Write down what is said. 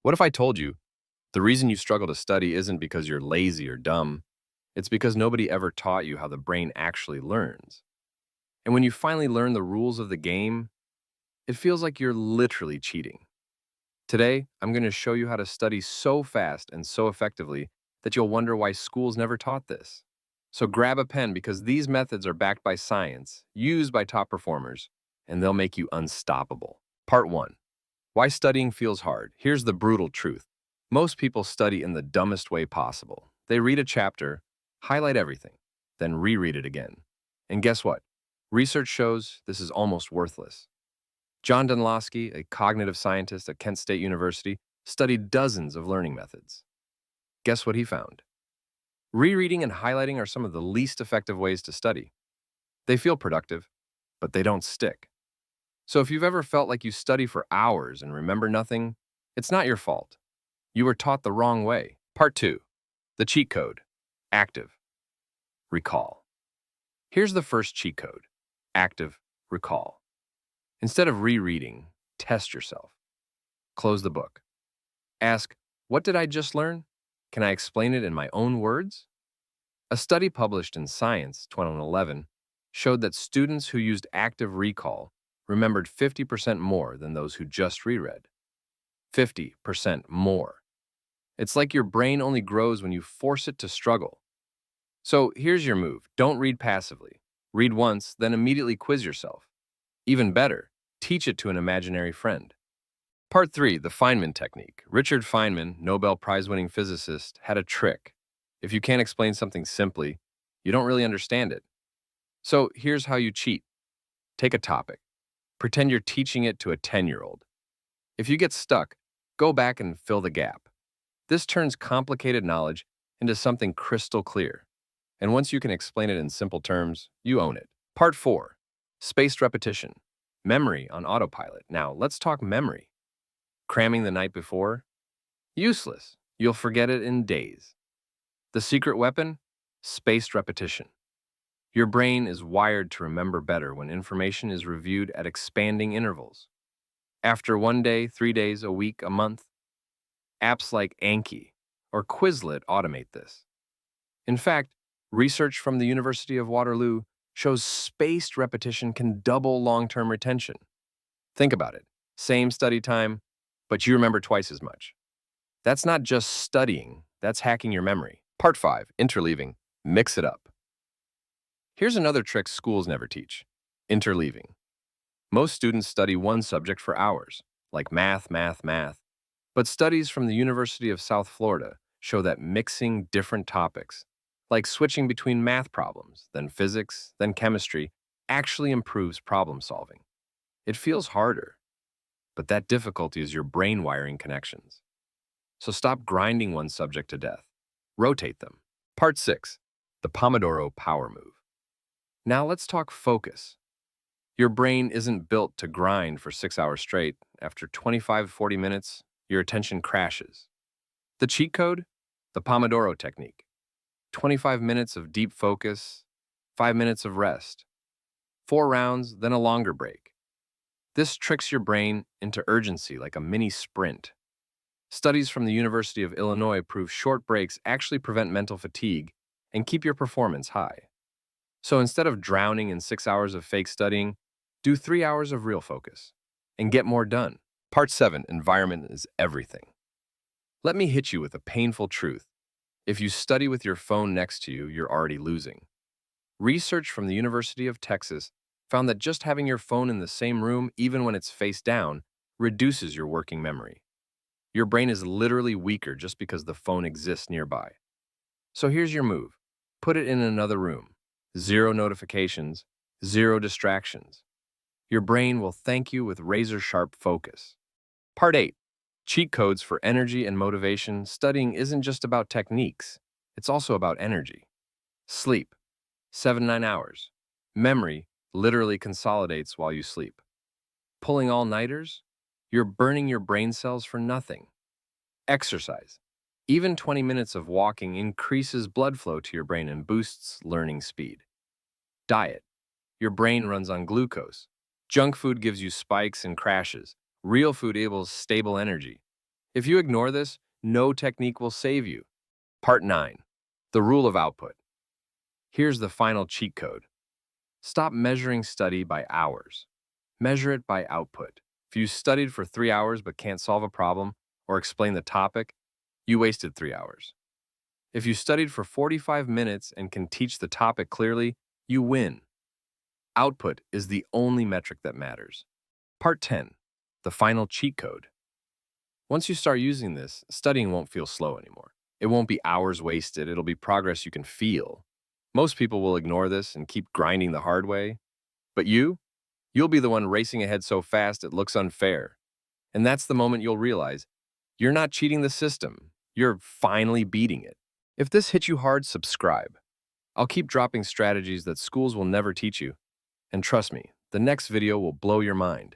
What if I told you the reason you struggle to study isn't because you're lazy or dumb? It's because nobody ever taught you how the brain actually learns. And when you finally learn the rules of the game, it feels like you're literally cheating. Today, I'm going to show you how to study so fast and so effectively that you'll wonder why schools never taught this. So grab a pen because these methods are backed by science, used by top performers, and they'll make you unstoppable. Part 1. Why studying feels hard. Here's the brutal truth. Most people study in the dumbest way possible. They read a chapter, highlight everything, then reread it again. And guess what? Research shows this is almost worthless. John Dunlosky, a cognitive scientist at Kent State University, studied dozens of learning methods. Guess what he found? Rereading and highlighting are some of the least effective ways to study. They feel productive, but they don't stick. So if you've ever felt like you study for hours and remember nothing, it's not your fault. You were taught the wrong way. Part 2. The cheat code. Active. Recall. Here's the first cheat code. Active recall. Instead of rereading, test yourself. Close the book. Ask, what did I just learn? Can I explain it in my own words? A study published in Science 2011 showed that students who used active recall remembered 50% more than those who just reread. 50% more. It's like your brain only grows when you force it to struggle. So here's your move. Don't read passively. Read once, then immediately quiz yourself. Even better, teach it to an imaginary friend. Part 3, the Feynman technique. Richard Feynman, Nobel Prize-winning physicist, had a trick. If you can't explain something simply, you don't really understand it. So here's how you cheat. Take a topic. Pretend you're teaching it to a 10-year-old. If you get stuck, go back and fill the gap. This turns complicated knowledge into something crystal clear. And once you can explain it in simple terms, you own it. Part 4, spaced repetition. Memory on autopilot. Now, let's talk memory. Cramming the night before? Useless. You'll forget it in days. The secret weapon? Spaced repetition. Your brain is wired to remember better when information is reviewed at expanding intervals. After 1 day, 3 days, a week, a month. Apps like Anki or Quizlet automate this. In fact, research from the University of Waterloo shows spaced repetition can double long-term retention. Think about it. Same study time, but you remember twice as much. That's not just studying, that's hacking your memory. Part 5, interleaving. Mix it up. Here's another trick schools never teach. Interleaving. Most students study one subject for hours, like math, but studies from the University of South Florida show that mixing different topics, like switching between math problems, then physics, then chemistry, actually improves problem solving. It feels harder, but that difficulty is your brain wiring connections. So stop grinding one subject to death. Rotate them. Part 6, the Pomodoro power move. Now let's talk focus. Your brain isn't built to grind for 6 hours straight. After 25-40 minutes, your attention crashes. The cheat code? The Pomodoro technique. 25 minutes of deep focus, 5 minutes of rest. 4 rounds, then a longer break. This tricks your brain into urgency like a mini sprint. Studies from the University of Illinois prove short breaks actually prevent mental fatigue and keep your performance high. So instead of drowning in 6 hours of fake studying, do 3 hours of real focus and get more done. Part 7, environment is everything. Let me hit you with a painful truth. If you study with your phone next to you, you're already losing. Research from the University of Texas found that just having your phone in the same room, even when it's face down, reduces your working memory. Your brain is literally weaker just because the phone exists nearby. So here's your move. Put it in another room. 0 notifications, 0 distractions. Your brain will thank you with razor-sharp focus. Part 8. Cheat codes for energy and motivation. Studying isn't just about techniques. It's also about energy. Sleep. 7-9 hours. Memory literally consolidates while you sleep. Pulling all-nighters? You're burning your brain cells for nothing. Exercise. Even 20 minutes of walking increases blood flow to your brain and boosts learning speed. Diet. Your brain runs on glucose. Junk food gives you spikes and crashes. Real food equals stable energy. If you ignore this, no technique will save you. Part 9. The rule of output. Here's the final cheat code. Stop measuring study by hours. Measure it by output. If you studied for 3 hours but can't solve a problem or explain the topic, you wasted 3 hours. If you studied for 45 minutes and can teach the topic clearly, you win. Output is the only metric that matters. Part 10. The final cheat code. Once you start using this, studying won't feel slow anymore. It won't be hours wasted, it'll be progress you can feel. Most people will ignore this and keep grinding the hard way. But you'll be the one racing ahead so fast it looks unfair. And that's the moment you'll realize you're not cheating the system, you're finally beating it. If this hit you hard, subscribe. I'll keep dropping strategies that schools will never teach you. And trust me, the next video will blow your mind.